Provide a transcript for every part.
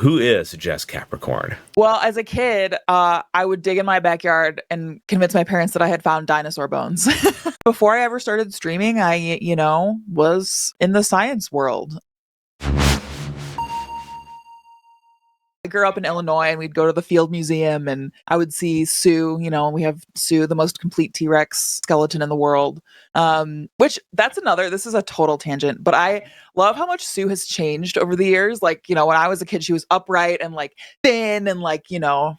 Who is Jess Capricorn? Well, as a kid, I would dig in my backyard and convince my parents that I had found dinosaur bones. Before I ever started streaming, I, was in the science world. I grew up in Illinois and we'd go to the Field Museum and I would see Sue, we have Sue, the most complete T-Rex skeleton in the world. This is a total tangent, but I love how much Sue has changed over the years. Like, when I was a kid, she was upright and like thin and like,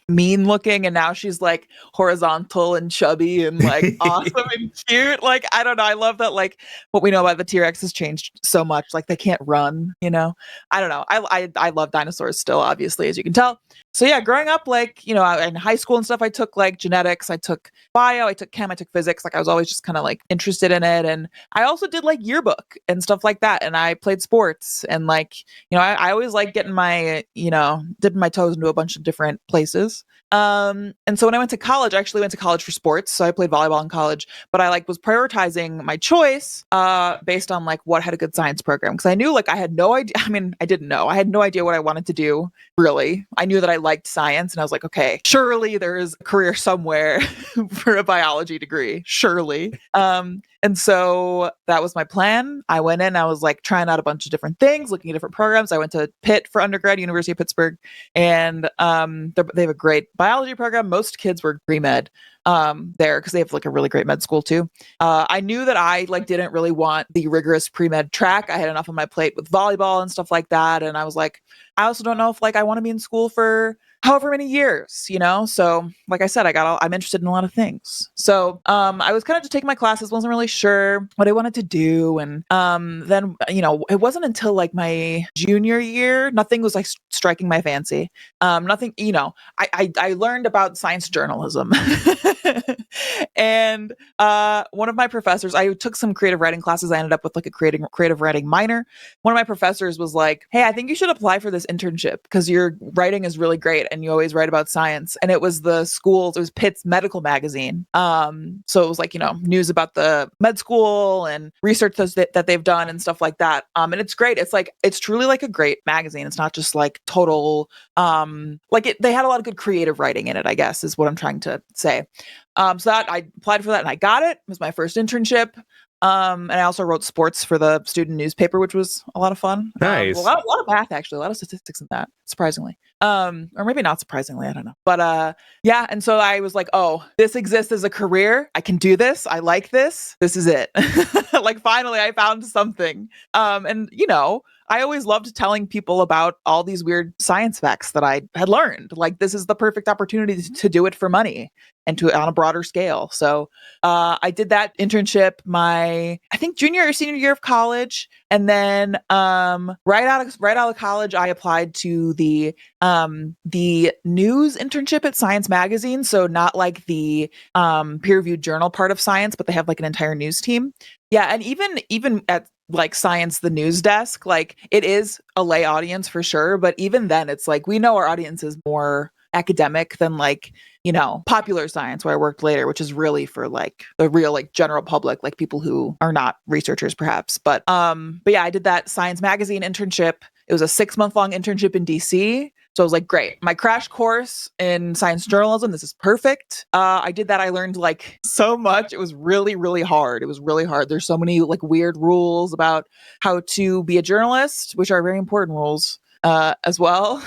mean looking. And now she's like horizontal and chubby and like awesome and cute. Like, I don't know. I love that. Like what we know about the T-Rex has changed so much. Like they can't run, I don't know. I love dinosaurs still, obviously, as you can tell. So yeah, growing up, like, in high school and stuff, I took like genetics, I took bio, I took chem, I took physics. Like I was always just kind of like interested in it. And I also did like yearbook and stuff like that. And I played sports and like, I always like getting my, dipping my toes into a bunch of different places. And so when I went to college, I actually went to college for sports. So I played volleyball in college, but I like was prioritizing my choice, based on like what had a good science program. Cause I knew like I had no idea. I mean, I didn't know. I had no idea what I wanted to do really. I knew that I liked science and I was like, okay, surely there is a career somewhere for a biology degree. Surely. And so that was my plan. I went in, I was like trying out a bunch of different things, looking at different programs. I went to Pitt for undergrad, University of Pittsburgh, and they have a great biology program. Most kids were pre-med there because they have like a really great med school too. I knew that I like didn't really want the rigorous pre-med track. I had enough on my plate with volleyball and stuff like that. And I was like, I also don't know if like I want to be in school for however many years, So like I said, I'm interested in a lot of things. So I was kind of just taking my classes, wasn't really sure what I wanted to do. And then, it wasn't until like my junior year, nothing was like striking my fancy. Nothing, I learned about science journalism. And one of my professors, I took some creative writing classes. I ended up with like a creative writing minor. One of my professors was like, hey, I think you should apply for this internship because your writing is really great and you always write about science. And it was it was Pitt's medical magazine. So it was like, news about the med school and research that they've done and stuff like that. And it's great. It's truly like a great magazine. It's not just like total, they had a lot of good creative writing in it, I guess is what I'm trying to say. So that I applied for that and I got it. It was my first internship. And I also wrote sports for the student newspaper, which was a lot of fun. Nice. A lot of math, actually, a lot of statistics in that, surprisingly. Or maybe not surprisingly, I don't know. But yeah, and so I was like, oh, this exists as a career. I can do this. I like this. This is it. Like finally I found something. And I always loved telling people about all these weird science facts that I had learned. Like this is the perfect opportunity to do it for money and on a broader scale. So I did that internship I think junior or senior year of college. And then right out of college, I applied to the news internship at Science Magazine. So not like the peer-reviewed journal part of science, but they have like an entire news team. Yeah. And even at like Science, the news desk, like it is a lay audience for sure. But even then it's like, we know our audience is more academic than like, popular science where I worked later, which is really for like the real like general public, like people who are not researchers perhaps. But yeah, I did that Science Magazine internship. It was a 6-month long internship in DC. So I was like, great, my crash course in science journalism, this is perfect. I did that. I learned like so much. It was really, really hard. It was really hard. There's so many like weird rules about how to be a journalist, which are very important rules. As well.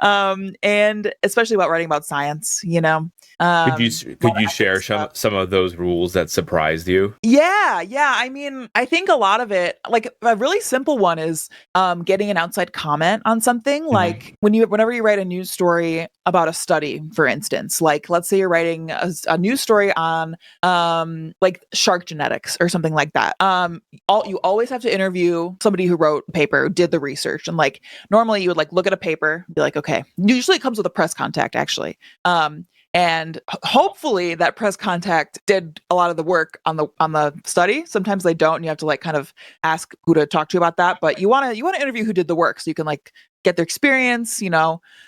And especially about writing about science, Could you share some of those rules that surprised you? Yeah. I mean, I think a lot of it, like a really simple one is getting an outside comment on something. Mm-hmm. Like whenever you write a news story about a study, for instance, like let's say you're writing a news story on like shark genetics or something like that. You always have to interview somebody who wrote a paper, did the research, and like normally you would like look at a paper, be like, okay. Usually it comes with a press contact, actually. And hopefully that press contact did a lot of the work on the study. Sometimes they don't, and you have to like kind of ask who to talk to about that. But you want to interview who did the work so you can like get their experience,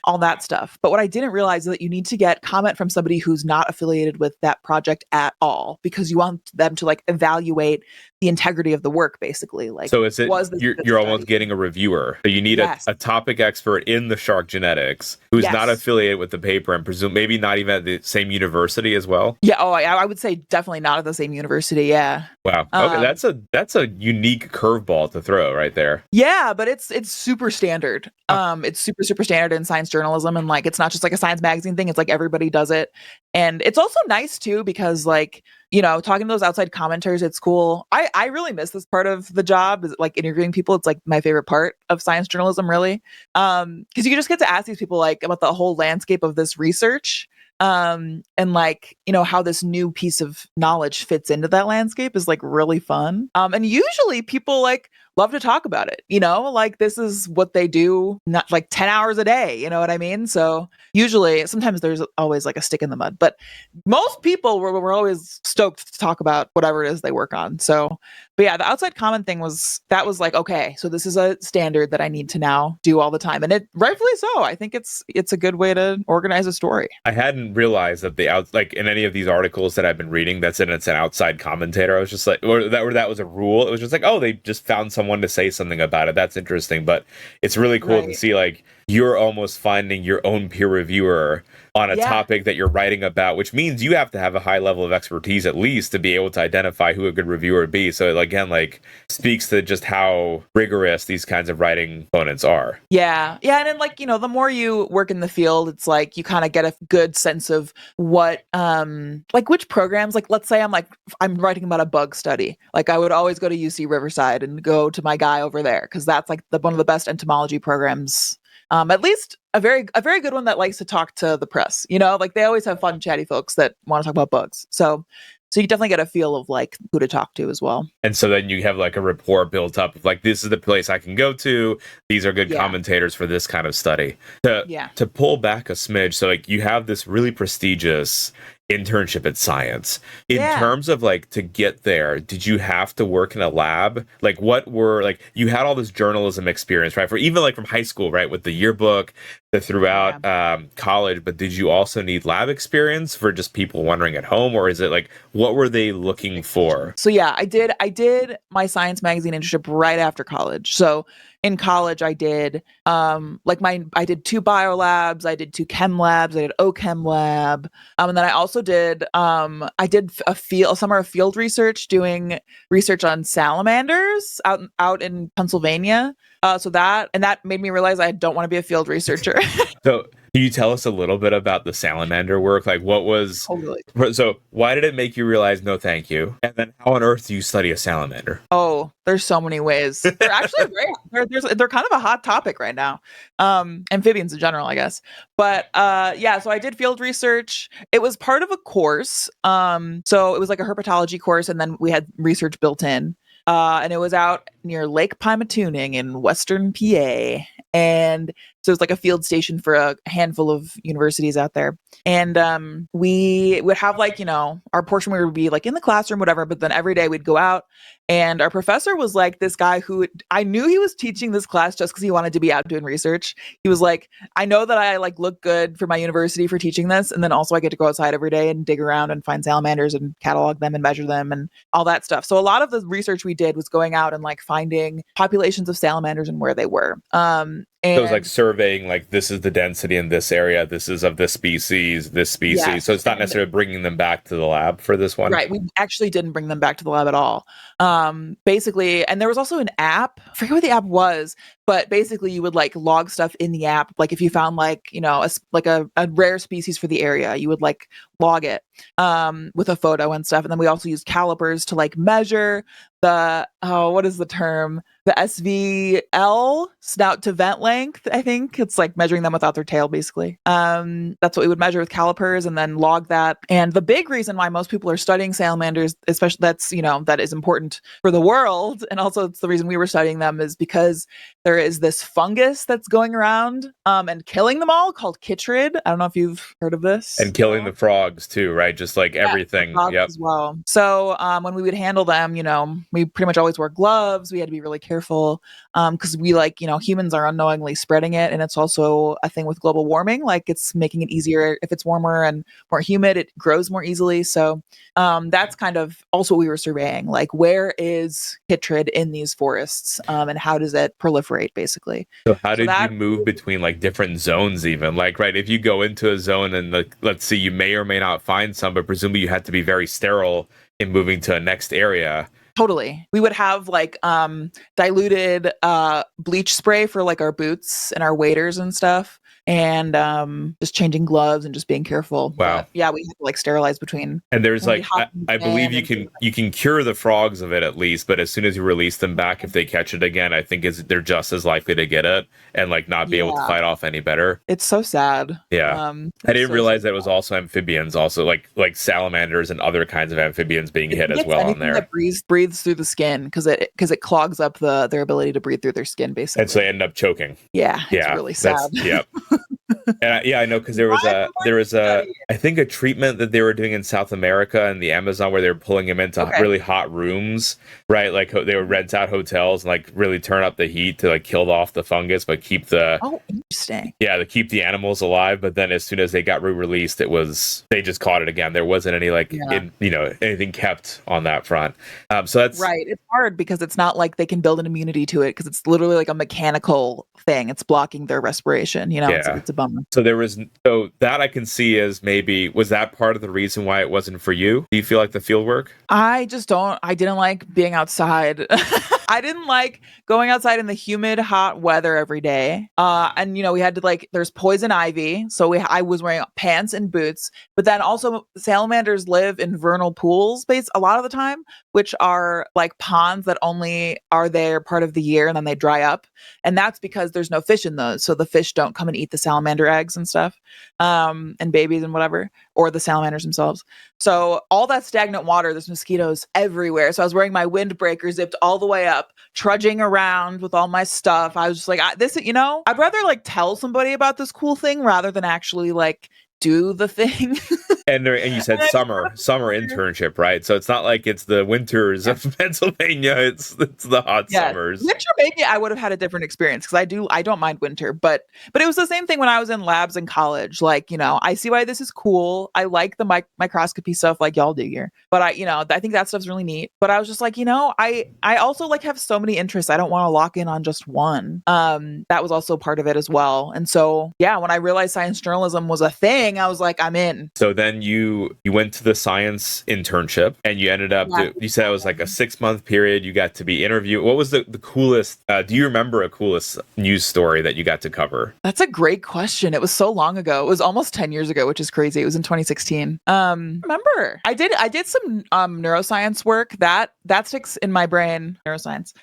all that stuff. But what I didn't realize is that you need to get comment from somebody who's not affiliated with that project at all, because you want them to like evaluate the integrity of the work, basically. Like, so is it was this you're almost getting a reviewer? So you need a topic expert in the shark genetics who's not affiliated with the paper and presume maybe not even at the same university as well. Yeah. Oh, I would say definitely not at the same university. Yeah. Wow. Okay, that's a unique curveball to throw right there. Yeah, but it's super standard. It's super standard in science journalism, and like it's not just like a science magazine thing. It's like everybody does it, and it's also nice too because like, you know, talking to those outside commenters, it's cool. I really miss this part of the job, is like interviewing people. It's like my favorite part of science journalism, really, because you just get to ask these people like about the whole landscape of this research. And like, you know, how this new piece of knowledge fits into that landscape is like really fun. And usually people like love to talk about it, you know, like this is what they do, not like 10 hours a day, you know what I mean? So usually, sometimes there's always like a stick in the mud, but most people were always stoked to talk about whatever it is they work on. So, but yeah, the outside comment thing was like, okay, so this is a standard that I need to now do all the time. And it rightfully so. I think it's a good way to organize a story. I hadn't realized that like in any of these articles that I've been reading, it's an outside commentator. I was just like, or that was a rule. It was just like, oh, they just found someone to say something about it. That's interesting. But it's really cool to see like you're almost finding your own peer reviewer on a topic that you're writing about, which means you have to have a high level of expertise at least to be able to identify who a good reviewer would be. So again, like speaks to just how rigorous these kinds of writing components are. Yeah. Yeah. And then like, you know, the more you work in the field, it's like you kind of get a good sense of what, like which programs, like let's say I'm writing about a bug study. Like I would always go to UC Riverside and go to my guy over there because that's like one of the best entomology programs. At least a very good one that likes to talk to the press, you know, like they always have fun, chatty folks that want to talk about bugs. So you definitely get a feel of like who to talk to as well. And so then you have like a rapport built up of like, this is the place I can go to. These are good commentators for this kind of study. To pull back a smidge. So like you have this really prestigious internship at SciAnts. In terms of like to get there, did you have to work in a lab? Like what were like you had all this journalism experience, right? For even like from high school, right? With the yearbook, throughout college, but did you also need lab experience for just people wondering at home, or is it like what were they looking for? So yeah, I did my science magazine internship right after college. So in college I did I did 2 bio labs, I did 2 chem labs, I did OChem lab. And then I also did I did a summer of field research doing research on salamanders out in Pennsylvania. So that made me realize I don't want to be a field researcher. So can you tell us a little bit about the salamander work? Like what was, so why did it make you realize, no, thank you? And then how on earth do you study a salamander? Oh, there's so many ways. They're actually great. They're kind of a hot topic right now. Amphibians in general, I guess. But so I did field research. It was part of a course. So it was like a herpetology course, and then we had research built in. And it was out near Lake Pymatuning in Western PA. And so it was like a field station for a handful of universities out there. And we would have like, you know, our portion we would be like in the classroom, whatever. But then every day we'd go out, and our professor was like this guy who I knew he was teaching this class just because he wanted to be out doing research. He was like, I know that I like look good for my university for teaching this. And then also I get to go outside every day and dig around and find salamanders and catalog them and measure them and all that stuff. So a lot of the research we did was going out and like finding populations of salamanders and where they were. So it was like surveying, like this is the density in this area, this is of this species. Yes. So it's not necessarily bringing them back to the lab for this one. Right. We actually didn't bring them back to the lab at all. Basically, and there was also an app, I forget what the app was, but basically you would like log stuff in the app. Like if you found like, you know, a rare species for the area, you would like log it with a photo and stuff. And then we also used calipers to like measure what is the term? The SVL, snout to vent length, I think. It's like measuring them without their tail, basically. That's what we would measure with calipers and then log that. And the big reason why most people are studying salamanders, especially that is important for the world, and also it's the reason we were studying them, is because there is this fungus that's going around and killing them all called chytrid. I don't know if you've heard of this. And killing the frogs too, right? Just like everything. Yep. As well. So when we would handle them, you know, we pretty much always wore gloves. We had to be really careful because we humans are unknowingly spreading it. And it's also a thing with global warming. Like it's making it easier if it's warmer and more humid, it grows more easily. So that's kind of also what we were surveying, like where where is chytrid in these forests, and how does it proliferate, basically. So how did you move between like different zones even? Like, right, if you go into a zone and like, let's see, you may or may not find some, but presumably you had to be very sterile in moving to a next area. Totally. We would have like diluted bleach spray for like our boots and our waders and stuff, and just changing gloves and just being careful. Wow. But yeah, we had to like sterilize between. And there's like I believe you can cure the frogs of it at least, but as soon as you release them back, if they catch it again, I think they're just as likely to get it and like not be able to fight off any better. It's so sad. Yeah. I didn't realize that it was also amphibians, also like salamanders and other kinds of amphibians being hit as well on there. That breathes through the skin because it clogs up their ability to breathe through their skin, basically. And so they end up choking. Yeah. It's really sad. Yep. And I know because there was I think a treatment that they were doing in South America and the Amazon where they were pulling them into really hot rooms, right? Like they would rent out hotels and like really turn up the heat to like kill off the fungus, but keep the interesting. Yeah, to keep the animals alive. But then as soon as they got re-released, they just caught it again. There wasn't any anything kept on that front. So that's right. It's hard because it's not like they can build an immunity to it because it's literally like a mechanical thing. It's blocking their respiration. It's a bummer. So that I can see as maybe, was that part of the reason why it wasn't for you? Do you feel like the field work? I didn't like being outside. I didn't like going outside in the humid, hot weather every day. And we had to there's poison ivy. So I was wearing pants and boots, but then also salamanders live in vernal pools a lot of the time, which are like ponds that only are there part of the year and then they dry up. And that's because there's no fish in those. So the fish don't come and eat the salamander eggs and stuff, and babies and whatever, or the salamanders themselves. So all that stagnant water, there's mosquitoes everywhere. So I was wearing my windbreaker zipped all the way up, trudging around with all my stuff. I was just like, I'd rather tell somebody about this cool thing rather than actually do the thing. And you said summer internship, right? So it's not like it's the winters of Pennsylvania. It's the hot summers. Winter, maybe I would have had a different experience because I don't mind winter, but it was the same thing when I was in labs in college. I see why this is cool. I like the microscopy stuff like y'all do here, but I think that stuff's really neat. But I was just like, I also have so many interests. I don't want to lock in on just one. That was also part of it as well. And so when I realized science journalism was a thing, I was like, I'm in. So then you went to the science internship and you ended up, you said it was like a 6-month period. You got to be interviewed. What was the coolest, do you remember a coolest news story that you got to cover? That's a great question. It was so long ago. It was almost 10 years ago, which is crazy. It was in 2016. Remember, I did some neuroscience work that sticks in my brain, neuroscience,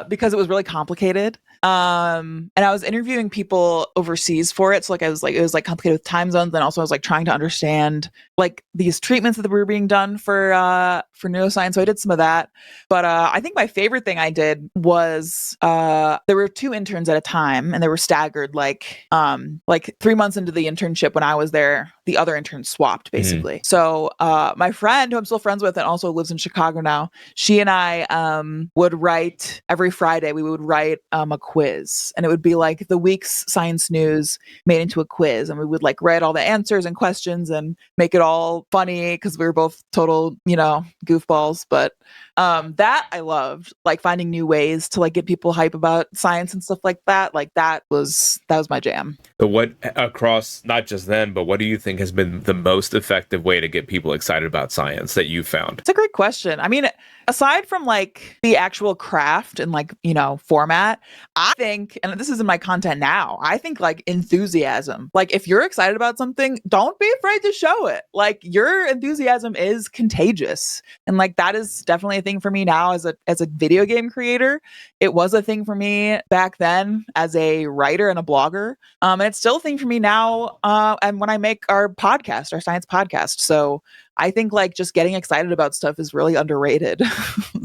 because it was really complicated. And I was interviewing people overseas for it. So it was complicated with time zones. And also I was trying to understand these treatments that were being done for neuroscience. So I did some of that. But I think my favorite thing I did was there were 2 interns at a time and they were staggered 3 months into the internship when I was there, the other intern swapped basically. Mm-hmm. So my friend who I'm still friends with and also lives in Chicago now, she and I would write every Friday. We would write a quiz, and it would be the week's science news made into a quiz, and we would write all the answers and questions and make it all funny because we were both total goofballs. But that I loved, finding new ways to get people hype about science and stuff like that. That was my jam. So what across not just then, but what do you think has been the most effective way to get people excited about science that you found? It's a great question. I mean, aside from the actual craft and format, I think, and this is in my content now, I think enthusiasm. If you're excited about something, don't be afraid to show it. Your enthusiasm is contagious. And that is definitely a thing for me now as a video game creator. It was a thing for me back then as a writer and a blogger. And it's still a thing for me now. And when I make our podcast, our science podcast. So I think just getting excited about stuff is really underrated.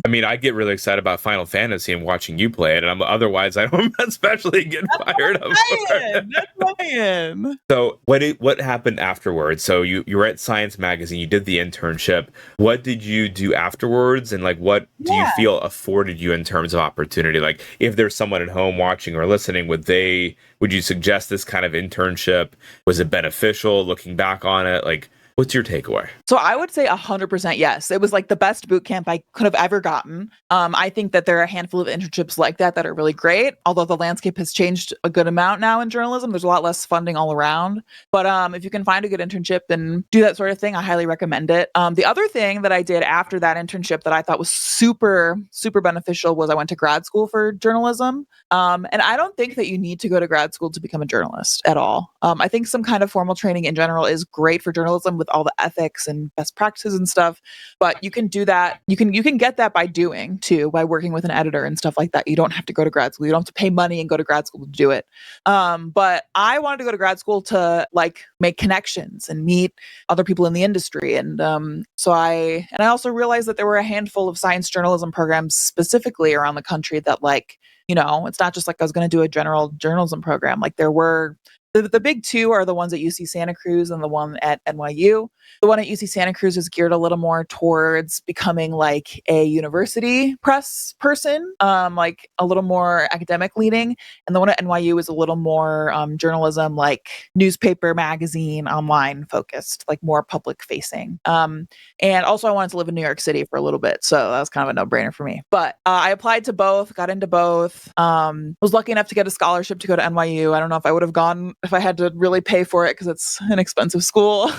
I mean, I get really excited about Final Fantasy and watching you play it, and otherwise I don't especially get fired up. That's Ryan. So what happened afterwards? So you were at Science Magazine, you did the internship. What did you do afterwards, and what do you feel afforded you in terms of opportunity? If there's someone at home watching or listening, would you suggest this kind of internship? Was it beneficial looking back on it? What's your takeaway? So I would say 100% yes. It was like the best boot camp I could have ever gotten. I think that there are a handful of internships like that are really great. Although the landscape has changed a good amount now in journalism, there's a lot less funding all around. But if you can find a good internship and do that sort of thing, I highly recommend it. The other thing that I did after that internship that I thought was super, super beneficial was I went to grad school for journalism. And I don't think that you need to go to grad school to become a journalist at all. I think some kind of formal training in general is great for journalism with all the ethics and best practices and stuff. But you can do that. You can get that by doing too, by working with an editor and stuff like that. You don't have to go to grad school. You don't have to pay money and go to grad school to do it. But I wanted to go to grad school to like make connections and meet other people in the industry. And so I also realized that there were a handful of science journalism programs specifically around the country that like, it's not just like I was going to do a general journalism program. Like there were the big two are the ones at UC Santa Cruz and the one at NYU. The one at UC Santa Cruz is geared a little more towards becoming like a university press person, like a little more academic leaning. And the one at NYU is a little more journalism, like newspaper, magazine, online focused, like more public facing. And also I wanted to live in New York City for a little bit. So that was kind of a no-brainer for me. But I applied to both, got into both, was lucky enough to get a scholarship to go to NYU. I don't know if I would have gone if I had to really pay for it because it's an expensive school.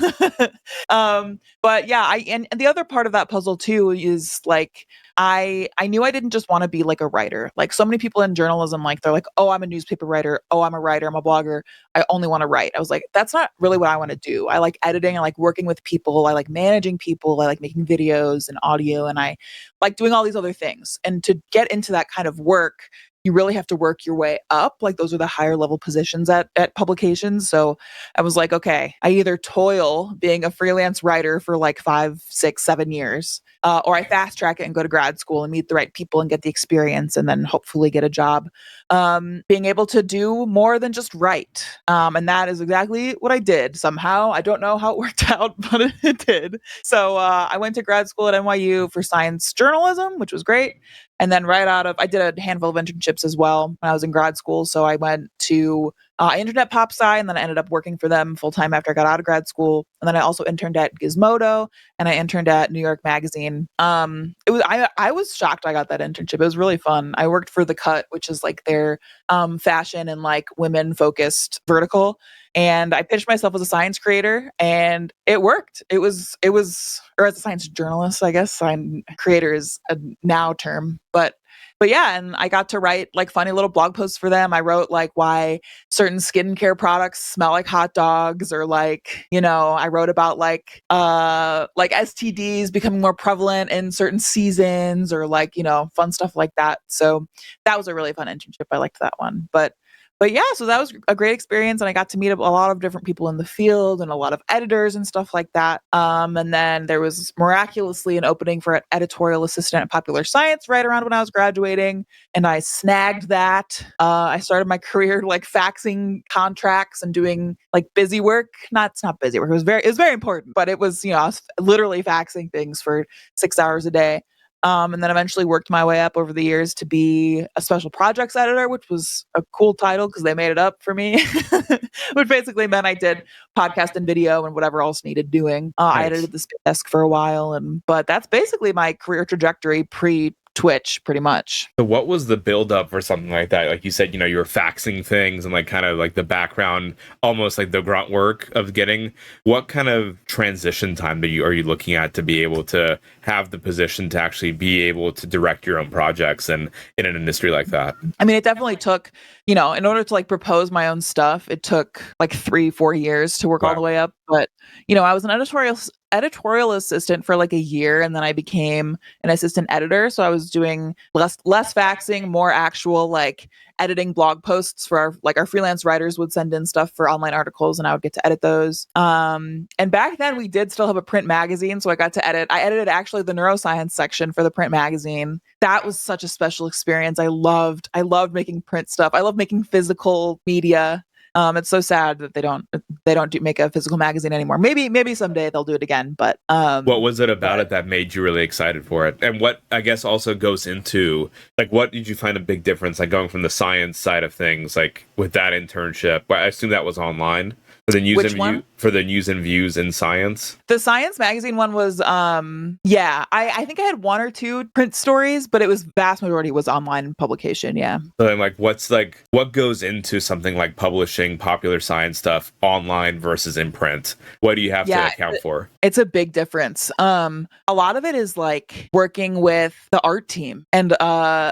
But yeah, and the other part of that puzzle too is like, I knew I didn't just want to be like a writer. Like so many people in journalism, like they're like, oh, I'm a newspaper writer. Oh, I'm a writer. I'm a blogger. I only want to write. I was like, that's not really what I want to do. I like editing. I like working with people. I like managing people. I like making videos and audio. And I like doing all these other things. And to get into that kind of work, you really have to work your way up. Like those are the higher level positions at publications. So I was like, okay, I either toil being a freelance writer for like 5, 6, 7 years, or I fast track it and go to grad school and meet the right people and get the experience and then hopefully get a job. Being able to do more than just write. And that is exactly what I did somehow. I don't know how it worked out, but it did. So I went to grad school at NYU for science journalism, which was great. And then I did a handful of internships as well when I was in grad school. So I went to Internet Pop Sci, and then I ended up working for them full time after I got out of grad school. And then I also interned at Gizmodo, and I interned at New York Magazine. I was shocked I got that internship. It was really fun. I worked for The Cut, which is like their fashion and like women focused vertical. And I pitched myself as a science creator and it worked. It was, or as a science journalist, I guess. Creator is a now term, but yeah, and I got to write like funny little blog posts for them. I wrote like why certain skincare products smell like hot dogs, or like, I wrote about like STDs becoming more prevalent in certain seasons, or like, fun stuff like that. So that was a really fun internship. I liked that one. But yeah, so that was a great experience. And I got to meet a lot of different people in the field and a lot of editors and stuff like that. And then there was miraculously an opening for an editorial assistant at Popular Science right around when I was graduating. And I snagged that. I started my career like faxing contracts and doing like busy work. It's not busy work. It was very important, but it was, I was literally faxing things for 6 hours a day. And then eventually worked my way up over the years to be a special projects editor, which was a cool title because they made it up for me, which basically meant I did podcast and video and whatever else needed doing. Nice. I edited the desk for a while, but that's basically my career trajectory pre-Twitch, pretty much. So what was the build up for something like that? Like you said, you were faxing things and like kind of like the background, almost like the grunt work of getting. What kind of transition time are you looking at to be able to have the position to actually be able to direct your own projects and in an industry like that? I mean, it definitely took, in order to like propose my own stuff, it took like 3-4 years to work all the way up. But, I was an editorial assistant for like a year, and then I became an assistant editor. So I was doing less faxing, more actual like editing blog posts for our freelance writers would send in stuff for online articles and I would get to edit those. And back then we did still have a print magazine. So I edited actually the neuroscience section for the print magazine. That was such a special experience. I loved making print stuff. I love making physical media. It's so sad that they don't make a physical magazine anymore. Maybe someday they'll do it again. But what was it about it that made you really excited for it? And what I guess also goes into like, what did you find a big difference, like going from the science side of things, like with that internship? I assume that was online. For the news Which and one? for the news and views in SciAnts. The SciAnts magazine one was I think I had 1 or 2 print stories, but it was vast majority was online publication. Yeah. So then, what goes into something like publishing popular science stuff online versus in print? What do you have to account for? It's a big difference. A lot of it is like working with the art team and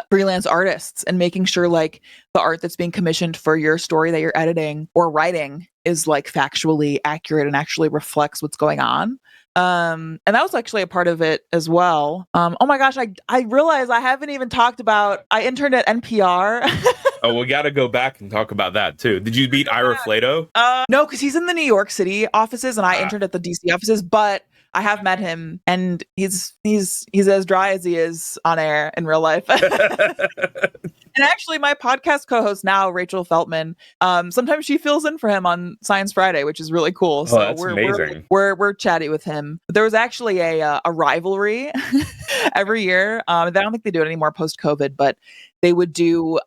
freelance artists and making sure like the art that's being commissioned for your story that you're editing or writing is like factually accurate and actually reflects what's going on. And that was actually a part of it as well. Oh my gosh, I realized I haven't even talked about I interned at NPR. Oh, we got to go back and talk about that too. Did you meet Ira Flato? No, because he's in the New York City offices and I interned at the DC offices, but I have met him and he's as dry as he is on air in real life. And actually, my podcast co-host now, Rachel Feltman, sometimes she fills in for him on Science Friday, which is really cool. So that's amazing. We're chatty with him. There was actually a rivalry every year. I don't think they do it anymore post-COVID, but they would do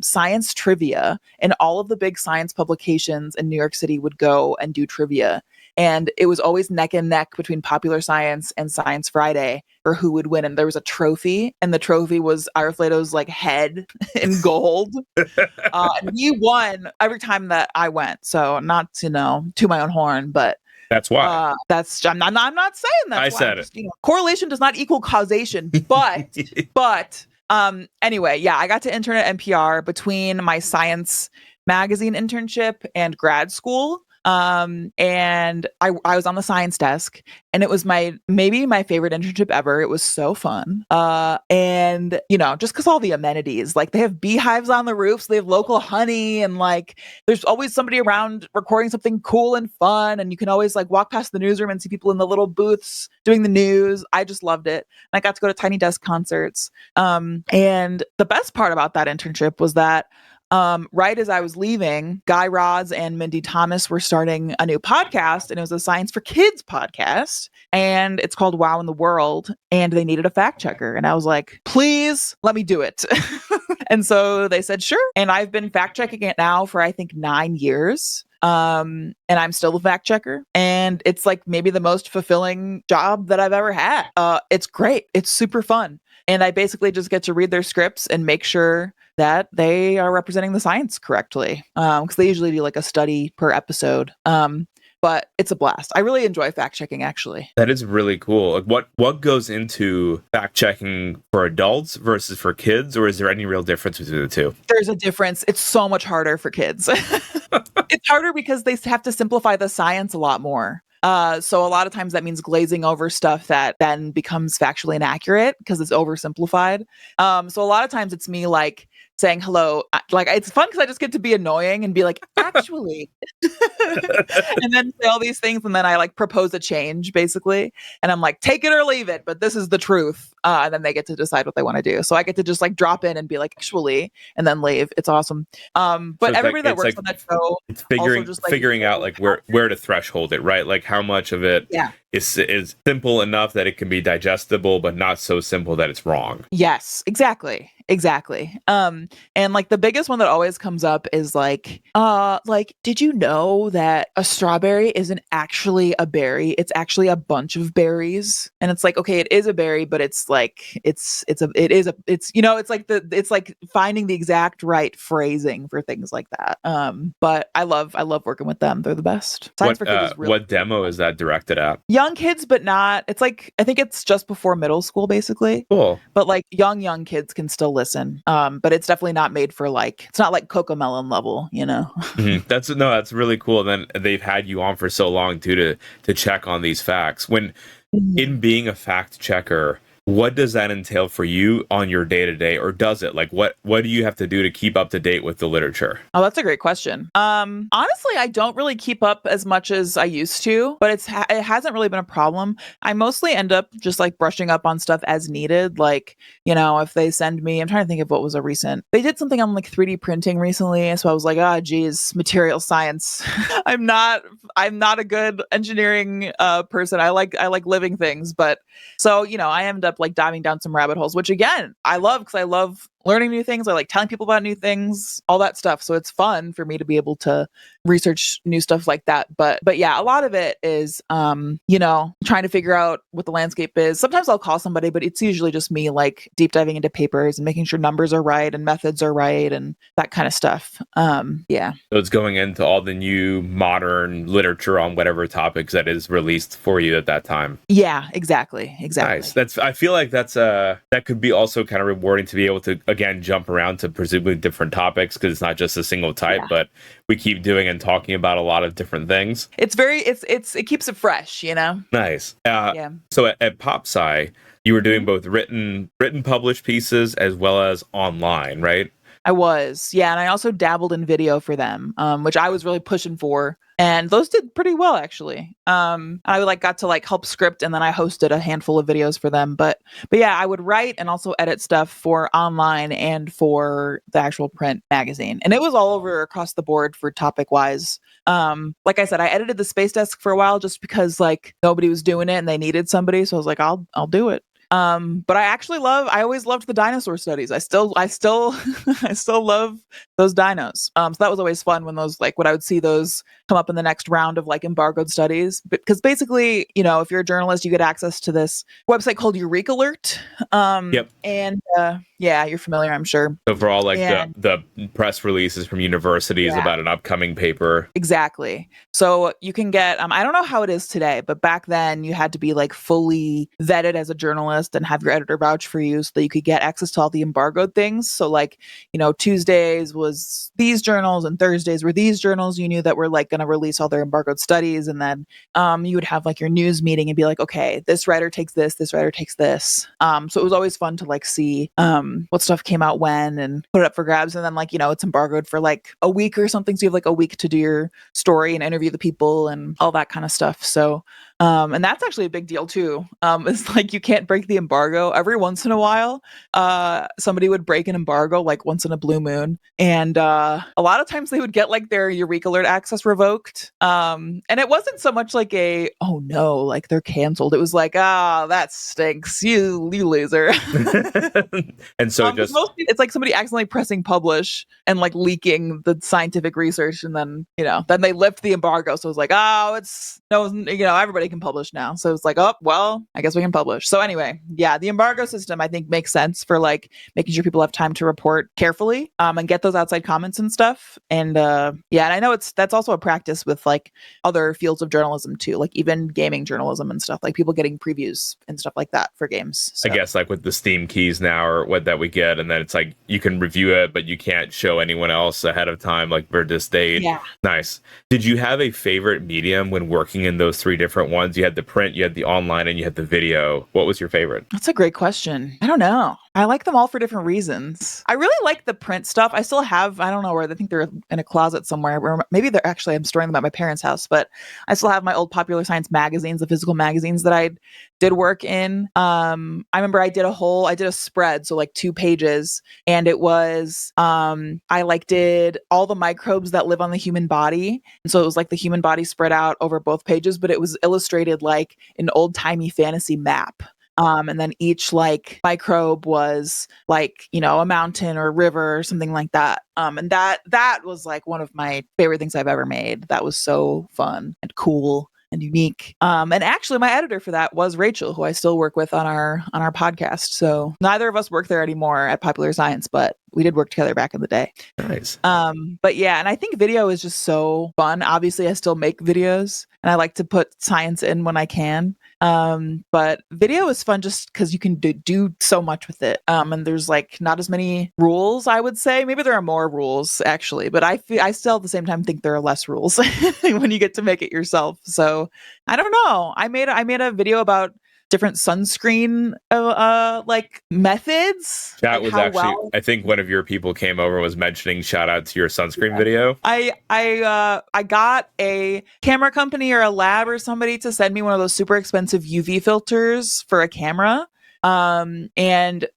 science trivia, and all of the big science publications in New York City would go and do trivia. And it was always neck and neck between Popular Science and Science Friday for who would win. And there was a trophy, and the trophy was Ira Flato's like head in gold. And he won every time that I went. So not to my own horn, but that's why. I'm not saying that. I said it. Correlation does not equal causation, but anyway, yeah, I got to intern at NPR between my science magazine internship and grad school. And I was on the science desk, and it was maybe my favorite internship ever. It was so fun. And just because all the amenities, like they have beehives on the roofs, they have local honey, and like there's always somebody around recording something cool and fun, and you can always like walk past the newsroom and see people in the little booths doing the news. I just loved it. And I got to go to Tiny Desk concerts. And the best part about that internship was that right as I was leaving, Guy Raz and Mindy Thomas were starting a new podcast, and it was a Science for Kids podcast, and it's called Wow in the World, and they needed a fact checker. And I was like, please let me do it. And so they said, sure. And I've been fact checking it now for, I think, 9 years. And I'm still the fact checker, and it's like maybe the most fulfilling job that I've ever had. It's great. It's super fun. And I basically just get to read their scripts and make sure that they are representing the science correctly. Because they usually do like a study per episode. But it's a blast. I really enjoy fact checking, actually. That is really cool. Like what goes into fact checking for adults versus for kids, or is there any real difference between the two? There's a difference. It's so much harder for kids. It's harder because they have to simplify the science a lot more. So a lot of times that means glazing over stuff that then becomes factually inaccurate because it's oversimplified. So a lot of times it's me like saying hello. Like it's fun because I just get to be annoying and be like, actually, and then say all these things. And then I like propose a change basically. And I'm like, take it or leave it, but this is the truth. And then they get to decide what they want to do. So I get to just like drop in and be like, actually, and then leave. It's awesome. But so everybody that works on that show, it's figuring out like where to threshold it, right? Like how much of it is simple enough that it can be digestible, but not so simple that it's wrong. Yes, exactly. And like the biggest one that always comes up is like, did you know that a strawberry isn't actually a berry? It's actually a bunch of berries. And it's like, okay, it is a berry, but it's like, it's like finding the exact right phrasing for things like that. But I love working with them. They're the best. Science for Kids is really what demo is that directed at? Young kids, but not, it's like, I think it's just before middle school, basically. Cool. But like young kids can still listen. But it's definitely not made for like, it's not like Cocomelon level, Mm-hmm. That's really cool. And then they've had you on for so long too to check on these facts. When in being a fact checker, what does that entail for you on your day-to-day, or does it? Like what do you have to do to keep up to date with the literature? Oh, that's a great question. Honestly, I don't really keep up as much as I used to, but it hasn't really been a problem. I mostly end up just like brushing up on stuff as needed. Like, if they send me, I'm trying to think of what was they did something on like 3D printing recently. So I was like, geez, material science. I'm not a good engineering person. I like living things, but so, I end up like diving down some rabbit holes, which again, I love because I love learning new things. I like telling people about new things, all that stuff. So it's fun for me to be able to research new stuff like that. But yeah, a lot of it is, trying to figure out what the landscape is. Sometimes I'll call somebody, but it's usually just me like deep diving into papers and making sure numbers are right and methods are right and that kind of stuff. Yeah. So it's going into all the new modern literature on whatever topics that is released for you at that time. Yeah, exactly. Nice. I feel like that could be also kind of rewarding to be able to, again, jump around to presumably different topics, because it's not just a single type, but we keep doing and talking about a lot of different things. It keeps it fresh, Nice. So at PopSci, you were doing both written published pieces as well as online, right? I was, yeah. And I also dabbled in video for them, which I was really pushing for. And those did pretty well, actually. I got to help script, and then I hosted a handful of videos for them. But yeah, I would write and also edit stuff for online and for the actual print magazine. And it was all over across the board for topic wise. Like I said, I edited the Space Desk for a while just because nobody was doing it and they needed somebody. So I was like, I'll do it. But I always loved the dinosaur studies. I still love those dinos. So that was always fun when when I would see those come up in the next round of embargoed studies, because basically, if you're a journalist, you get access to this website called Eureka Alert. Yep. And yeah, you're familiar, I'm sure. So for all the press releases from universities about an upcoming paper. Exactly. So you can get, I don't know how it is today, but back then you had to be fully vetted as a journalist and have your editor vouch for you so that you could get access to all the embargoed things. So Tuesdays was these journals and Thursdays were these journals you knew that were going to release all their embargoed studies. And then you would have your news meeting and be like, okay, this writer takes this writer takes this. So it was always fun to see what stuff came out when and put it up for grabs. And then it's embargoed for a week or something. So you have a week to do your story and interview the people and all that kind of stuff. So and that's actually a big deal too. It's you can't break the embargo. Every once in a while, somebody would break an embargo once in a blue moon. And a lot of times they would get their Eureka Alert access revoked. And it wasn't so much oh no, they're canceled. It was that stinks. You loser. And so mostly it's somebody accidentally pressing publish and leaking the scientific research. And then, then they lift the embargo. So it's everybody can publish now. So it's oh, well, I guess we can publish. So anyway, yeah, the embargo system I think makes sense for making sure people have time to report carefully and get those outside comments and stuff. And and I know that's also a practice with other fields of journalism too, even gaming journalism and stuff, people getting previews and stuff like that for games. So. I guess with the Steam keys now or what that we get, and then it's you can review it, but you can't show anyone else ahead of time for this date. Yeah. Nice. Did you have a favorite medium when working in those three different ones? You had the print, you had the online, and you had the video. What was your favorite? That's a great question. I don't know. I like them all for different reasons. I really like the print stuff. I still have, I don't know where, I think they're in a closet somewhere, where maybe they're actually, I'm storing them at my parents' house, but I still have my old Popular Science magazines, the physical magazines that I did work in. I remember I did a spread, so 2 pages, and it was, I did all the microbes that live on the human body. And so it was the human body spread out over both pages, but it was illustrated like an old timey fantasy map. And then each microbe was a mountain or a river or something like that. And that was one of my favorite things I've ever made. That was so fun and cool and unique. And actually my editor for that was Rachel, who I still work with on our podcast. So neither of us work there anymore at Popular Science, but we did work together back in the day. Nice. But yeah, and I think video is just so fun. Obviously I still make videos and I like to put science in when I can. But video is fun just because you can do so much with it. And there's not as many rules, I would say. Maybe there are more rules actually, but I still at the same time think there are less rules when you get to make it yourself. So I don't know. I made a video about different sunscreen methods. That was actually, I think one of your people came over and was mentioning shout out to your sunscreen video. I got a camera company or a lab or somebody to send me one of those super expensive UV filters for a camera. And it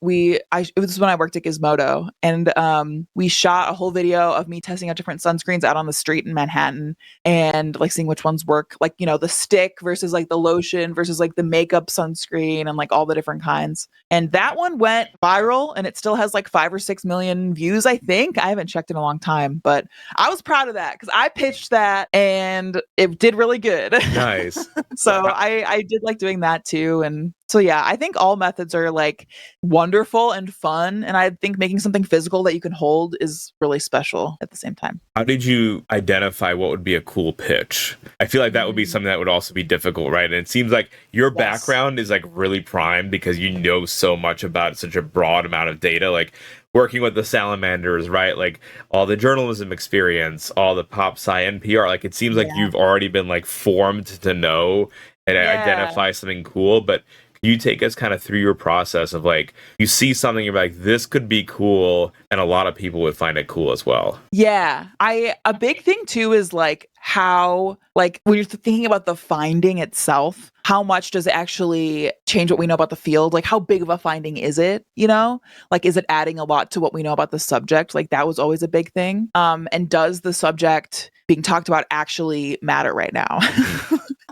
was when I worked at Gizmodo, and we shot a whole video of me testing out different sunscreens out on the street in Manhattan, and like seeing which ones work, like, you know, the stick versus like the lotion versus like the makeup sunscreen, and like all the different kinds. And that one went viral, and it still has like 5 or 6 million views, I think. I haven't checked in a long time, but I was proud of that because I pitched that and it did really good. Nice. So I did like doing that too. And so, yeah, I think all methods are like wonderful and fun. And I think making something physical that you can hold is really special at the same time. How did you identify what would be a cool pitch? I feel like that would be something that would also be difficult, right? And it seems like your background is like really primed because you know so much about such a broad amount of data, like working with the salamanders, right? Like all the journalism experience, all the pop sci NPR. Like it seems like you've already been like formed to know and identify something cool. But you take us kind of through your process of like, you see something, you're like, this could be cool, and a lot of people would find it cool as well. Yeah. A big thing too is like how, like when you're thinking about the finding itself, how much does it actually change what we know about the field? Like how big of a finding is it, you know? Like, is it adding a lot to what we know about the subject? Like that was always a big thing. And does the subject being talked about actually matter right now?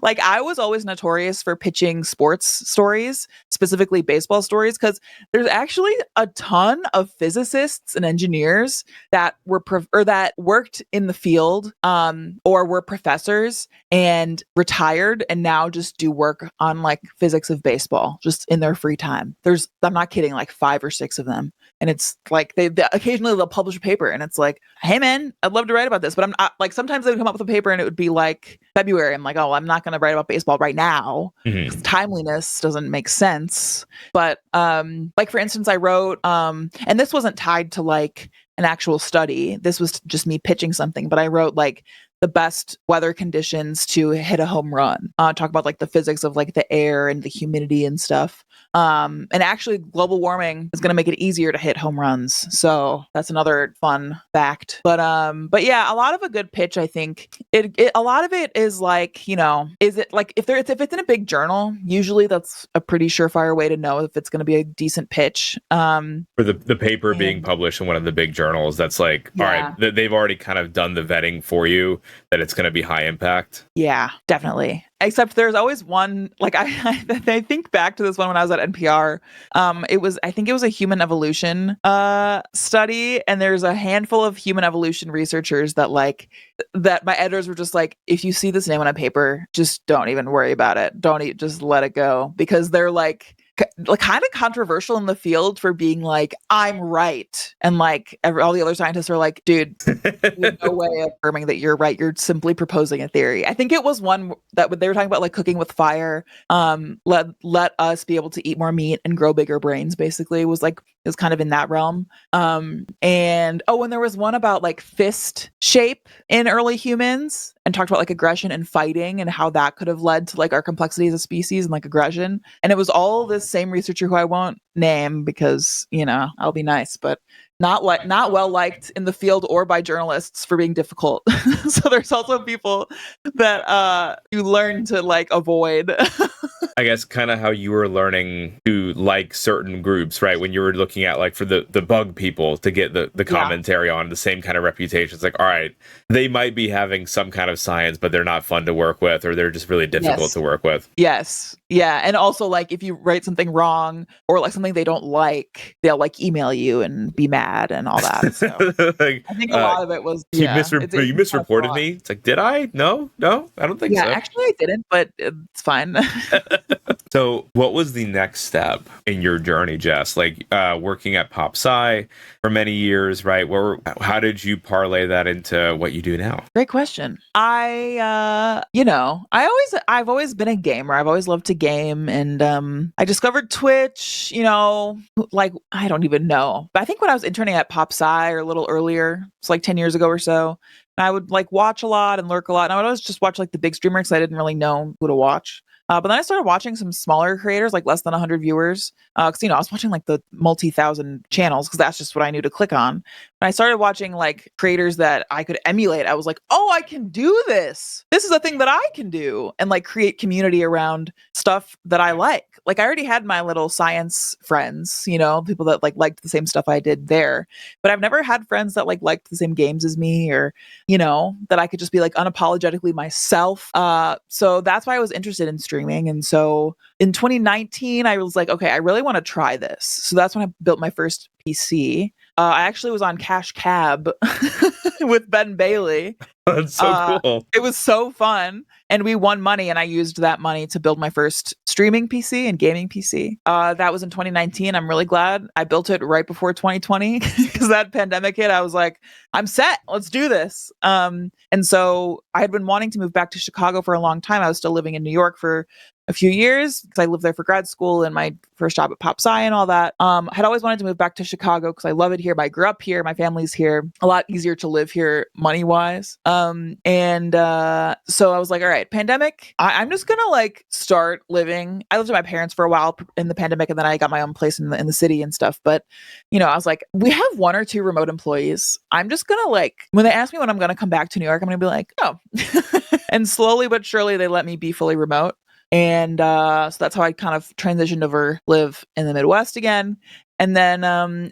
Like I was always notorious for pitching sports stories, specifically baseball stories, because there's actually a ton of physicists and engineers that were that worked in the field, or were professors and retired and now just do work on like physics of baseball just in their free time. I'm not kidding, like 5 or 6 of them. And it's like they occasionally they'll publish a paper and it's like, hey man, I'd love to write about this, but I'm not, like sometimes they would come up with a paper and it would be like February. I'm like, oh, I'm not going to write about baseball right now. Timeliness doesn't make sense. But like for instance, I wrote and this wasn't tied to like an actual study. This was just me pitching something, but I wrote like the best weather conditions to hit a home run. Talk about like the physics of like the air and the humidity and stuff. And actually global warming is going to make it easier to hit home runs. So that's another fun fact. But yeah, a lot of a good pitch, I think a lot of it is like, you know, is it like if it's in a big journal, usually that's a pretty surefire way to know if it's going to be a decent pitch. For the paper being published in one of the big journals, that's like, all right, they've already kind of done the vetting for you that it's going to be high impact. Yeah, definitely. Except there's always one, like I think back to this one when I was at NPR. I think it was a human evolution study, and there's a handful of human evolution researchers that my editors were just like, if you see this name on a paper, just don't even worry about it. Just let it go, because they're like kind of controversial in the field for being like, I'm right. And like all the other scientists are like, dude, there's no way of affirming that you're right. You're simply proposing a theory. I think it was one that they were talking about like cooking with fire. Let us be able to eat more meat and grow bigger brains, basically. It was kind of in that realm. And there was one about like fist shape in early humans, and talked about like aggression and fighting and how that could have led to like our complexity as a species and like aggression. And it was all this same researcher who I won't name because, you know, I'll be nice, but not well liked in the field or by journalists for being difficult. So there's also people that you learn to like avoid. I guess kind of how you were learning to like certain groups, right? When you were looking at like for the bug people to get the commentary on the same kind of reputation. It's like, all right, they might be having some kind of science, but they're not fun to work with, or they're just really difficult to work with. Yes. Yeah. And also like if you write something wrong or like something they don't like, they'll like email you and be mad and all that. So like, I think a lot of it was, you misreported me. It's like, did I? No, I don't think so. Yeah, actually I didn't, but it's fine. So what was the next step in your journey, Jess? Like working at Pop Sci for many years, right? How did you parlay that into what you do now? Great question. I've always been a gamer. I've always loved to game, and I discovered Twitch, you know, like I don't even know. But I think when I was interning at Pop Sci or a little earlier, it's like 10 years ago or so, and I would like watch a lot and lurk a lot. And I would always just watch like the big streamers because I didn't really know who to watch. But then I started watching some smaller creators, like less than 100 viewers. Because, I was watching like the multi-thousand channels because that's just what I knew to click on. When I started watching like creators that I could emulate, I was like, oh, I can do this. This is a thing that I can do, and like create community around stuff that I like. Like I already had my little science friends, people that like liked the same stuff I did there. But I've never had friends that like liked the same games as me, or, that I could just be like unapologetically myself. So that's why I was interested in streaming. And so in 2019, I was like, okay, I really want to try this. So that's when I built my first PC. I actually was on Cash Cab with Ben Bailey. That's so cool. It was so fun. And we won money, and I used that money to build my first streaming PC and gaming PC. That was in 2019. I'm really glad I built it right before 2020 because that pandemic hit. I was like, I'm set. Let's do this. And so I had been wanting to move back to Chicago for a long time. I was still living in New York for a few years because I lived there for grad school and my first job at Pop Sci and all that. I had always wanted to move back to Chicago because I love it here. I grew up here. My family's here. A lot easier to live here money wise. So I was like, all right, pandemic, I'm just going to like start living. I lived with my parents for a while in the pandemic, and then I got my own place in the city and stuff. But, I was like, we have 1 or 2 remote employees. I'm just going to like, when they ask me when I'm going to come back to New York, I'm going to be like, oh. And slowly but surely they let me be fully remote. And so that's how I kind of transitioned over, live in the Midwest again. And then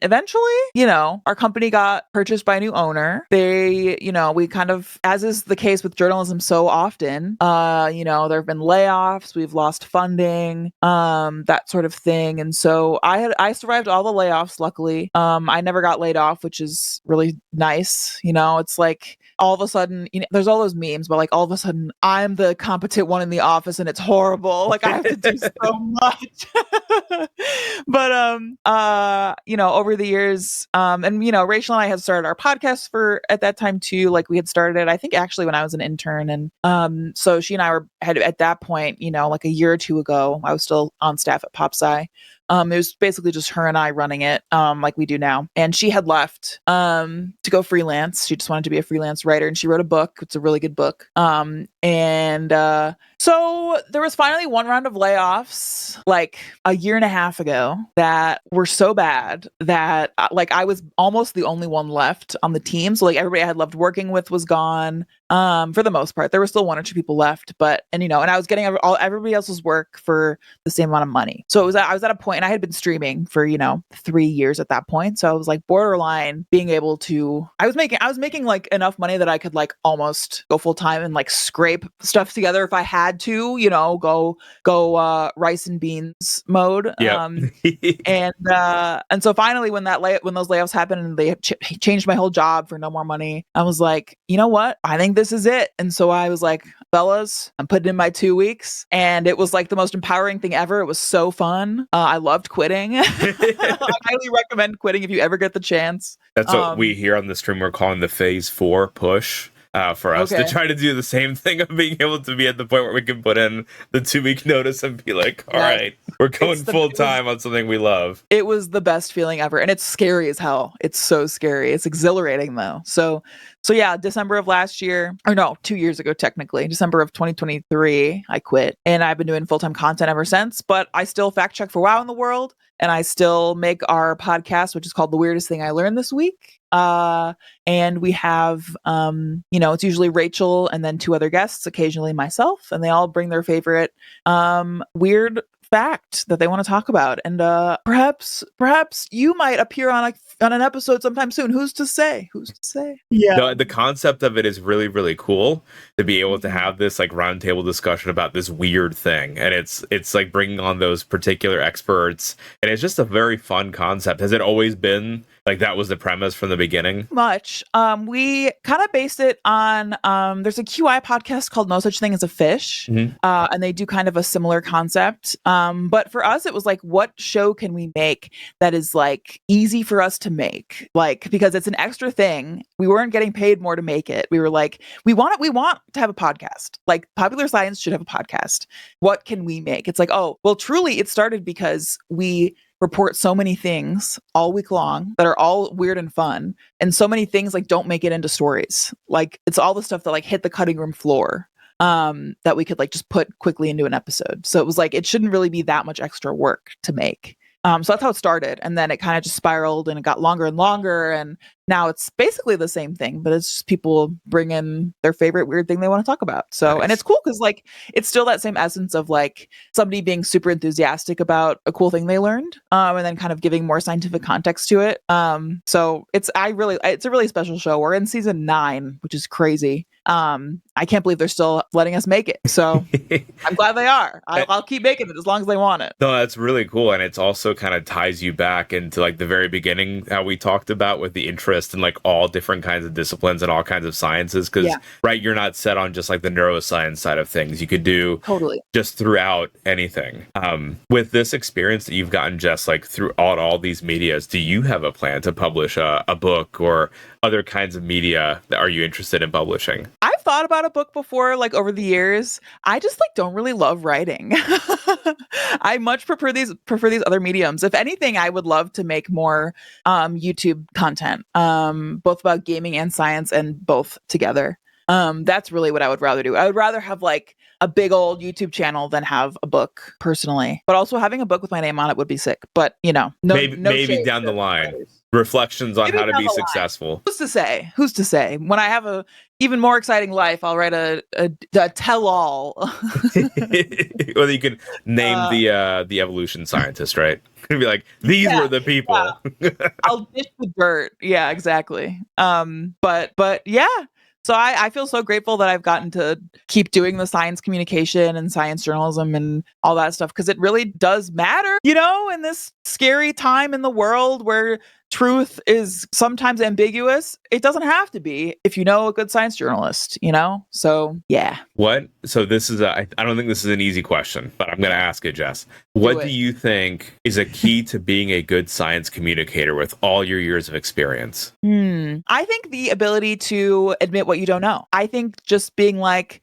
eventually, our company got purchased by a new owner. They, we kind of, as is the case with journalism so often, there have been layoffs, we've lost funding, that sort of thing. And so I survived all the layoffs, luckily. I never got laid off, which is really nice. It's like all of a sudden, there's all those memes, but like all of a sudden I'm the competent one in the office and it's horrible. Like I have to do so much. But over the years, and Rachel and I had started our podcast at that time too. Like we had started it, I think actually when I was an intern, and so she and I had at that point, like a year or two ago, I was still on staff at Pop Sci. It was basically just her and I running it, like we do now. And she had left to go freelance. She just wanted to be a freelance writer, and she wrote a book. It's a really good book. So there was finally one round of layoffs like a year and a half ago that were so bad that like I was almost the only one left on the team. So like everybody I had loved working with was gone. For the most part, there were still 1 or 2 people left, but, and I was getting everybody else's work for the same amount of money. So I was at a point, and I had been streaming for, 3 years at that point. So I was like borderline being able to, I was making like enough money that I could like almost go full time and like scrape stuff together if I had to, go rice and beans mode. Yep. And so finally when those layoffs happened and they changed my whole job for no more money, I was like, you know what? I think this is it. And so I was like, fellas, I'm putting in my 2 weeks, and it was like the most empowering thing ever. It was so fun. I loved quitting. I highly recommend quitting if you ever get the chance. That's what we here on the stream we're calling the phase 4 push. For us to try to do the same thing of being able to be at the point where we can put in the 2-week notice and be like, all right, we're going full time on something we love. It was the best feeling ever. And it's scary as hell. It's so scary. It's exhilarating though. So yeah, December of last year, or no, 2 years ago, technically, December of 2023, I quit, and I've been doing full-time content ever since, but I still fact check for WoW in the World, and I still make our podcast, which is called The Weirdest Thing I Learned This Week. And we have, it's usually Rachel and then 2 other guests, occasionally myself, and they all bring their favorite, weird fact that they want to talk about. And, perhaps you might appear on an episode sometime soon. Who's to say? Yeah. The concept of it is really, really cool to be able to have this like roundtable discussion about this weird thing. And it's like bringing on those particular experts. And it's just a very fun concept. Has it always been like that was the premise from the beginning? Much. We kind of based it on, there's a QI podcast called No Such Thing as a Fish. Mm-hmm. And they do kind of a similar concept. But for us, it was like, what show can we make that is like easy for us to make? Like, because it's an extra thing. We weren't getting paid more to make it. We were like, we want to have a podcast. Like Popular Science should have a podcast. What can we make? It's like, oh, well, truly it started because we report so many things all week long that are all weird and fun. And so many things like don't make it into stories. Like it's all the stuff that like hit the cutting room floor. that we could like just put quickly into an episode. So it was like, it shouldn't really be that much extra work to make. So that's how it started. And then it kind of just spiraled and it got longer and longer. And now it's basically the same thing, but it's just people bring in their favorite weird thing they want to talk about. So, nice. And it's cool because like, it's still that same essence of like somebody being super enthusiastic about a cool thing they learned, and then kind of giving more scientific context to it. So it's a really special show. We're in season 9, which is crazy. I can't believe they're still letting us make it. So I'm glad they are. I'll keep making it as long as they want it. No, that's really cool. And it's also kind of ties you back into like the very beginning, how we talked about with the interest in like all different kinds of disciplines and all kinds of sciences. Cause right, you're not set on just like the neuroscience side of things. You could do totally just throughout anything. With this experience that you've gotten, Jess, like throughout all these medias, do you have a plan to publish a book or other kinds of media that are you interested in publishing? I've thought about a book before, like over the years. I just like don't really love writing. I much prefer these other mediums. If anything, I would love to make more YouTube content, both about gaming and science, and both together. That's really what I would rather do. I would rather have like a big old YouTube channel than have a book personally. But also having a book with my name on it would be sick. But you know, maybe down the line. Reflections on how to be successful. Who's to say? When I have a even more exciting life, I'll write a tell-all. Well, you could name the evolution scientist, right? It'd be like, these were the people. Yeah. I'll dish the dirt. Yeah, exactly. But yeah. So I feel so grateful that I've gotten to keep doing the science communication and science journalism and all that stuff, because it really does matter, you know, in this scary time in the world where truth is sometimes ambiguous. It doesn't have to be if you know a good science journalist, you know? So, yeah. So this is I don't think this is an easy question, but I'm going to ask it, Jess. What do you think is a key to being a good science communicator with all your years of experience? I think the ability to admit what you don't know. I think just being like,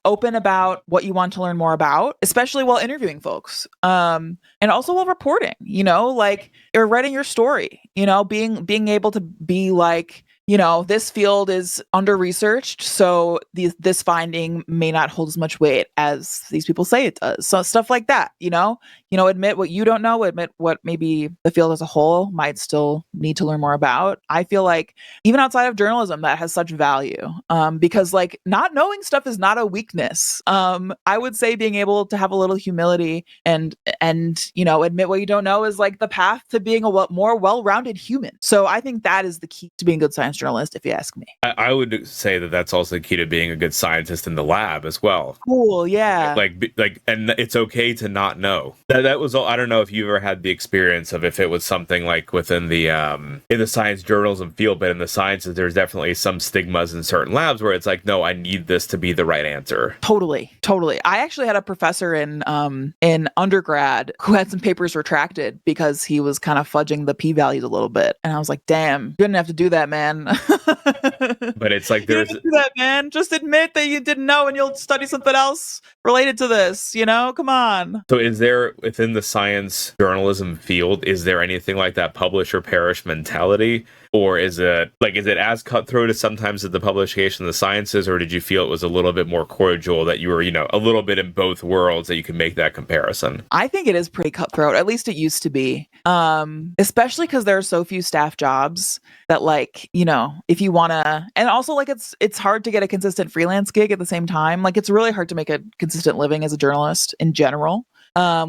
open about what you want to learn more about, especially while interviewing folks. And also while reporting, you know, like you're writing your story, you know, being able to be like, you know, this field is under-researched, so this finding may not hold as much weight as these people say it does. So stuff like that, you know, admit what you don't know, admit what maybe the field as a whole might still need to learn more about. I feel like even outside of journalism, that has such value, because like not knowing stuff is not a weakness. I would say being able to have a little humility and you know, admit what you don't know is like the path to being a more well-rounded human. So I think that is the key to being a good science journalist, if you ask me. I would say that that's also the key to being a good scientist in the lab as well. Cool, yeah. Like, and it's okay to not know. That was all. I don't know if you ever had the experience of if it was something like within the in the science journalism field, but in the sciences, there's definitely some stigmas in certain labs where it's like, no, I need this to be the right answer. Totally. I actually had a professor in undergrad who had some papers retracted because he was kind of fudging the p-values a little bit, and I was like, damn, you didn't have to do that, man. But it's like there's do that, man. Just admit that you didn't know and you'll study something else related to this, you know? Come on. So is there, within the science journalism field, is there anything like that publish or perish mentality? Or is it as cutthroat as sometimes at the publication of the sciences, or did you feel it was a little bit more cordial, that you were, you know, a little bit in both worlds, that you can make that comparison? I think it is pretty cutthroat. At least it used to be. Especially because there are so few staff jobs that, like, you know, if you want to, and also like it's hard to get a consistent freelance gig at the same time. Like it's really hard to make a consistent living as a journalist in general.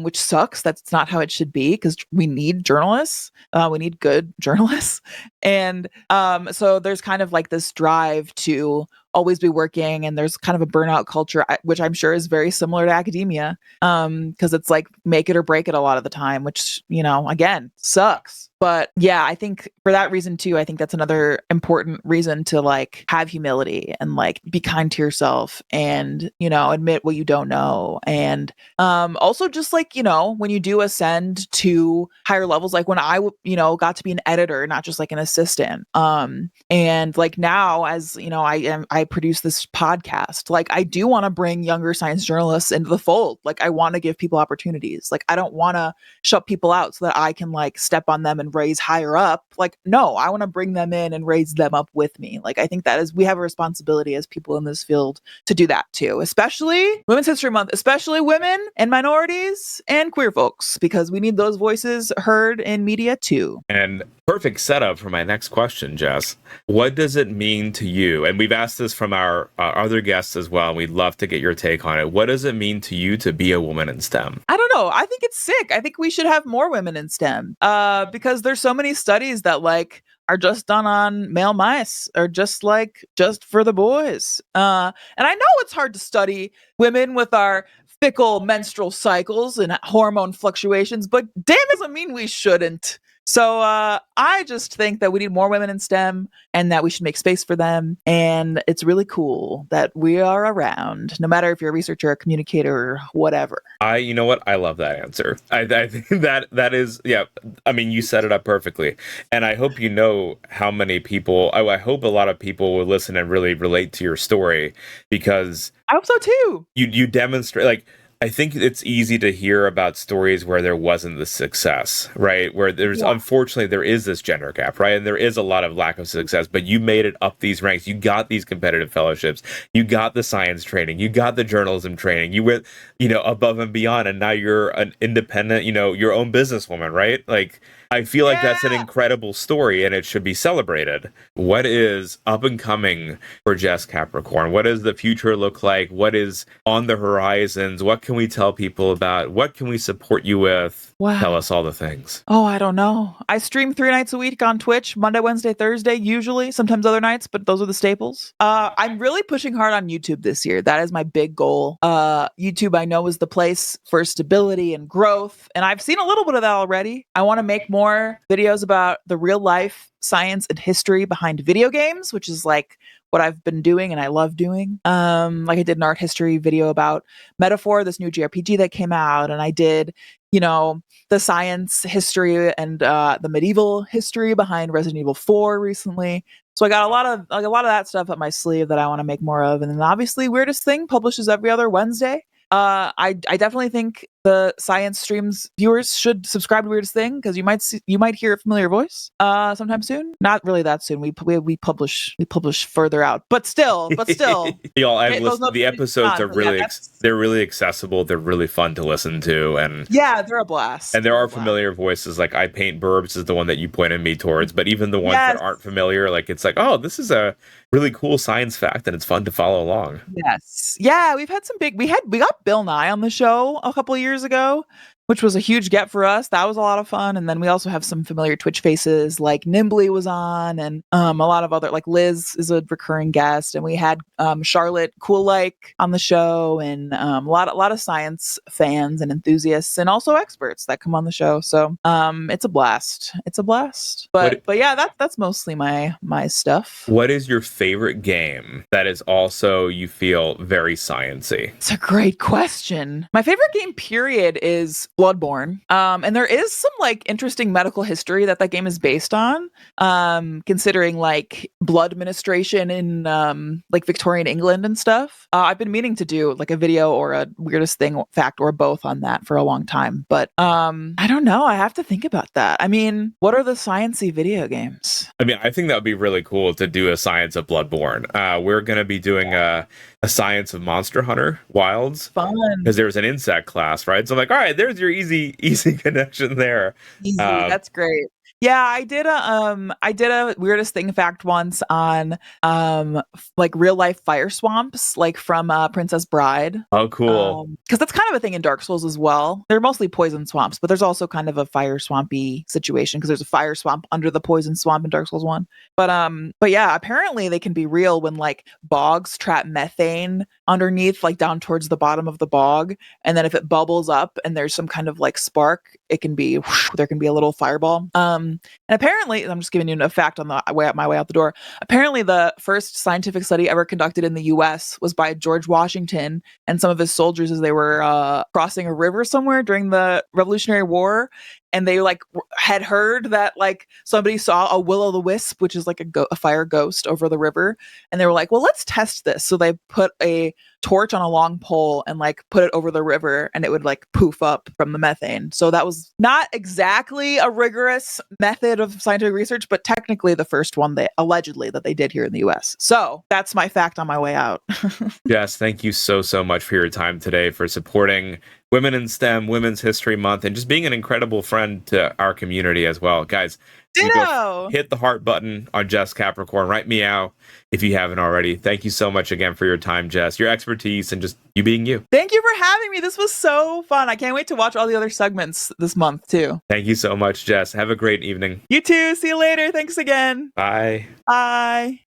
Which sucks. That's not how it should be, because we need journalists. We need good journalists. And so there's kind of like this drive to always be working, and there's kind of a burnout culture, which I'm sure is very similar to academia, because it's like make it or break it a lot of the time, which, you know, again, sucks. But yeah, I think for that reason too, I think that's another important reason to like have humility and like be kind to yourself and, you know, admit what you don't know. And also just like, you know, when you do ascend to higher levels, like when I, you know, got to be an editor, not just like an assistant. And like now, as you know, I produce this podcast. Like I do want to bring younger science journalists into the fold. Like I want to give people opportunities. Like I don't want to shut people out so that I can like step on them and and raise higher up. Like, no, I want to bring them in and raise them up with me. Like, I think that is, we have a responsibility as people in this field to do that too, especially Women's History Month, especially women and minorities and queer folks, because we need those voices heard in media too. And perfect setup for my next question, Jess. What does it mean to you? And we've asked this from our other guests as well. And we'd love to get your take on it. What does it mean to you to be a woman in STEM? I don't know. I think it's sick. I think we should have more women in STEM because there's so many studies that like are just done on male mice or just for the boys. And I know it's hard to study women with our fickle menstrual cycles and hormone fluctuations, but damn, it doesn't mean we shouldn't. So I just think that we need more women in STEM and that we should make space for them. And it's really cool that we are around, no matter if you're a researcher, a communicator, or whatever. You know what? I love that answer. I think that is, yeah. I mean, you set it up perfectly. And I hope you know how many people, I hope a lot of people will listen and really relate to your story, because I hope so too. You demonstrate, like, I think it's easy to hear about stories where there wasn't the success, right? Where there's, unfortunately, there is this gender gap, right? And there is a lot of lack of success, but you made it up these ranks. You got these competitive fellowships. You got the science training. You got the journalism training. You went, above and beyond. And now you're an independent, your own businesswoman, right? Like, I feel like that's an incredible story and it should be celebrated. What is up and coming for JessCapricorn? What does the future look like? What is on the horizons? What can we tell people about? What can we support you with? Wow. Tell us all the things. Oh, I don't know. I stream 3 nights a week on Twitch, Monday, Wednesday, Thursday, usually, sometimes other nights, but those are the staples. I'm really pushing hard on YouTube this year. That is my big goal. YouTube, I know, is the place for stability and growth, and I've seen a little bit of that already. I want to make more videos about the real life science and history behind video games, which is like what I've been doing and I love doing. Like I did an art history video about Metaphor, this new JRPG that came out, and I did, the science history and the medieval history behind Resident Evil 4 recently. So I got a lot of that stuff up my sleeve that I want to make more of. And then obviously Weirdest Thing publishes every other Wednesday. I definitely think the SciAnts streams viewers should subscribe to Weirdest Thing, because you might hear a familiar voice sometime soon. Not really that soon. We publish further out, but still. Y'all, I've listened. The episodes are really they're really accessible. They're really fun to listen to, and yeah, they're a blast. And there are familiar voices. Like I Paint Burbs is the one that you pointed me towards, but even the ones that aren't familiar, like it's like, oh, this is a really cool science fact, and it's fun to follow along. Yes, yeah, we've had some big. We got Bill Nye on the show a couple of years ago, which was a huge get for us. That was a lot of fun. And then we also have some familiar Twitch faces, like Nimbly was on, and a lot of other, like Liz is a recurring guest, and we had Charlotte Cool on the show, and a lot of science fans and enthusiasts, and also experts that come on the show. So it's a blast. But yeah, that's mostly my stuff. What is your favorite game that is also, you feel, very sciencey? It's a great question. My favorite game, period, is Bloodborne. And there is some like interesting medical history that game is based on, considering like blood administration in like Victorian England and stuff. I've been meaning to do like a video or a Weirdest Thing fact or both on that for a long time, but I don't know. I have to think about that. I mean, what are the sciencey video games? I mean, I think that would be really cool to do a science of Bloodborne. We're going to be doing a science of Monster Hunter Wilds. Fun. Because there's an insect class, right? So I'm like, all right, there's your easy connection there. Easy. That's great. Yeah, I did a Weirdest Thing fact once on like real life fire swamps, like from Princess Bride. Oh, cool. Because that's kind of a thing in Dark Souls as well. They're mostly poison swamps, but there's also kind of a fire swampy situation because there's a fire swamp under the poison swamp in Dark Souls 1. But yeah, apparently they can be real when like bogs trap methane underneath, like down towards the bottom of the bog, and then if it bubbles up and there's some kind of like spark, it can be there can be a little fireball. And apparently, I'm just giving you a fact on my way out the door. Apparently, the first scientific study ever conducted in the U.S. was by George Washington and some of his soldiers as they were crossing a river somewhere during the Revolutionary War. and they like had heard that like somebody saw a will-o'-the-wisp, which is like a fire ghost over the river, and they were like, well, let's test this. So they put a torch on a long pole and like put it over the river, and it would like poof up from the methane. So that was not exactly a rigorous method of scientific research, but technically the first one they allegedly that they did here in the US. So that's my fact on my way out. Jess, thank you so much for your time today, for supporting Women in STEM, Women's History Month, and just being an incredible friend to our community as well. Guys, hit the heart button on JessCapricorn. Write meow if you haven't already. Thank you so much again for your time, Jess, your expertise, and just you being you. Thank you for having me. This was so fun. I can't wait to watch all the other segments this month, too. Thank you so much, Jess. Have a great evening. You too. See you later. Thanks again. Bye. Bye.